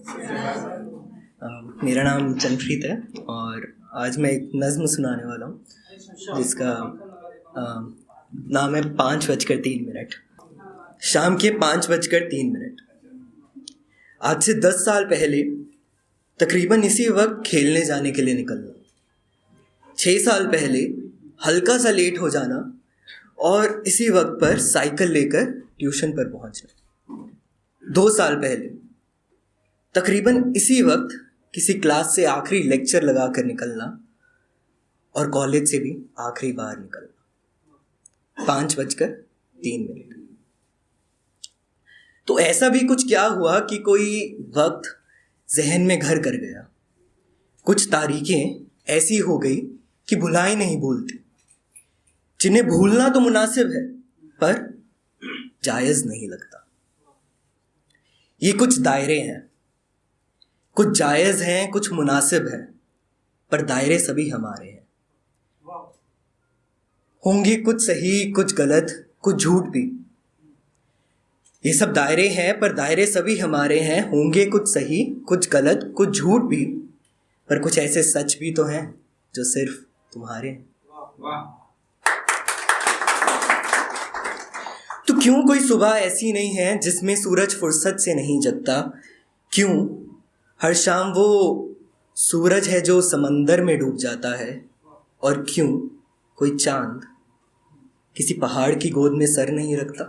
मेरा नाम चंद्रप्रीत है और आज मैं एक नज़्म सुनाने वाला हूँ जिसका नाम है 5:03। शाम के 5:03। आज से 10 साल पहले तकरीबन इसी वक्त खेलने जाने के लिए निकलना, 6 साल पहले हल्का सा लेट हो जाना और इसी वक्त पर साइकिल लेकर ट्यूशन पर पहुंचना। 2 साल पहले तकरीबन इसी वक्त किसी क्लास से आखिरी लेक्चर लगा कर निकलना और कॉलेज से भी आखिरी बार निकलना। 5:03। तो ऐसा भी कुछ क्या हुआ कि कोई वक्त जहन में घर कर गया। कुछ तारीखें ऐसी हो गई कि भुलाई नहीं भूलती, जिन्हें भूलना तो मुनासिब है पर जायज नहीं लगता। ये कुछ दायरे हैं, कुछ जायज हैं, कुछ मुनासिब हैं, पर दायरे सभी हमारे हैं। होंगे कुछ सही, कुछ गलत, कुछ झूठ भी। ये सब दायरे हैं पर दायरे सभी हमारे हैं। होंगे कुछ सही, कुछ गलत, कुछ झूठ भी, पर कुछ ऐसे सच भी तो हैं जो सिर्फ तुम्हारे हैं। तो क्यों कोई सुबह ऐसी नहीं है जिसमें सूरज फुर्सत से नहीं जगता? क्यों हर शाम वो सूरज है जो समंदर में डूब जाता है? और क्यों कोई चांद किसी पहाड़ की गोद में सर नहीं रखता?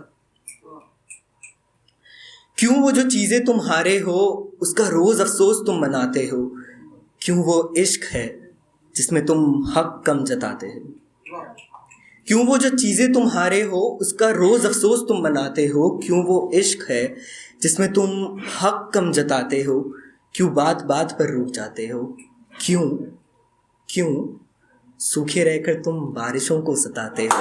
क्यों वो जो चीजें तुम हारे हो उसका रोज अफसोस तुम मनाते हो? क्यों वो इश्क है जिसमें तुम हक कम जताते हो? क्यों वो जो चीजें तुम हारे हो उसका रोज अफसोस तुम मनाते हो? क्यों वो इश्क है जिसमें तुम हक कम जताते हो? क्यों बात बात पर रुक जाते हो? क्यों क्यों सूखे रहकर तुम बारिशों को सताते हो?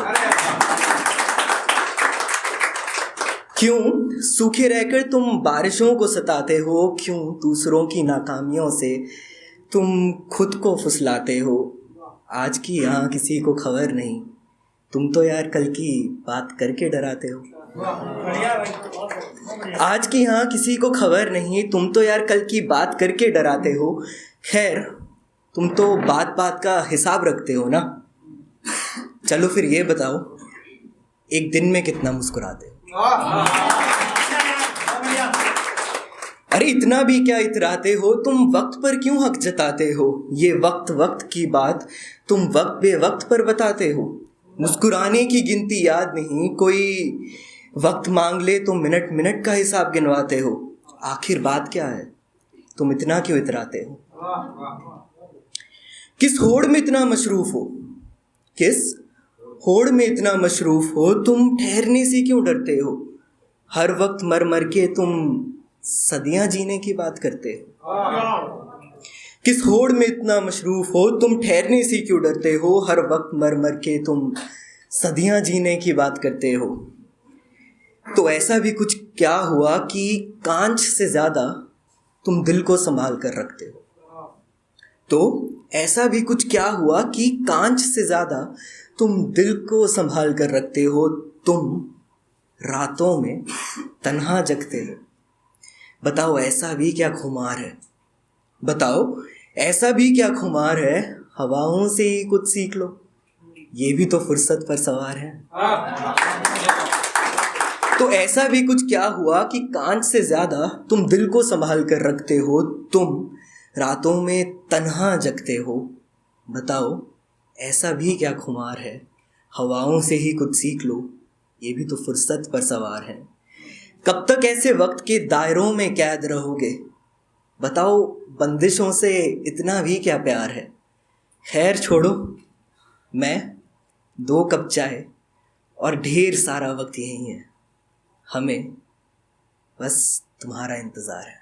क्यों सूखे रहकर तुम बारिशों को सताते हो? क्यों दूसरों की नाकामियों से तुम खुद को फुसलाते हो? आज की यहाँ किसी को खबर नहीं, तुम तो यार कल की बात करके डराते हो। आज की यहाँ किसी को खबर नहीं, तुम तो यार कल की बात करके डराते हो। खैर तुम तो बात बात का हिसाब रखते हो ना। चलो फिर ये बताओ, एक दिन में कितना मुस्कुराते हो? अरे इतना भी क्या इतराते हो? तुम वक्त पर क्यों हक जताते हो? ये वक्त वक्त की बात तुम वक्त बे वक्त पर बताते हो। मुस्कुराने की गिनती याद नहीं, कोई वक्त मांग ले तो मिनट मिनट का हिसाब गिनवाते हो। आखिर बात क्या है, तुम इतना क्यों इतराते हो? किस होड़ में इतना मशरूफ हो? किस होड़ में इतना मशरूफ हो? तुम ठहरने से क्यों डरते हो? हर वक्त मर मर के तुम सदियां जीने की बात करते हो। किस होड़ में इतना मशरूफ हो? तुम ठहरने से क्यों डरते हो? हर वक्त मर मर के तुम सदियां जीने की बात करते हो। तो ऐसा भी कुछ क्या हुआ कि कांच से ज्यादा तुम दिल को संभाल कर रखते हो? तो ऐसा भी कुछ क्या हुआ कि कांच से ज्यादा तुम दिल को संभाल कर रखते हो? तुम रातों में तन्हा जगते हो। बताओ ऐसा भी क्या खुमार है? बताओ ऐसा भी क्या खुमार है? हवाओं से ही कुछ सीख लो, ये भी तो फुर्सत पर सवार है। तो ऐसा भी कुछ क्या हुआ कि कांच से ज्यादा तुम दिल को संभाल कर रखते हो? तुम रातों में तन्हा जगते हो। बताओ ऐसा भी क्या खुमार है? हवाओं से ही कुछ सीख लो, ये भी तो फुर्सत पर सवार है। कब तक ऐसे वक्त के दायरों में कैद रहोगे? बताओ बंदिशों से इतना भी क्या प्यार है? खैर छोड़ो, मैं 2 कप चाय और ढेर सारा वक्त यही है। हमें बस तुम्हारा इंतज़ार है।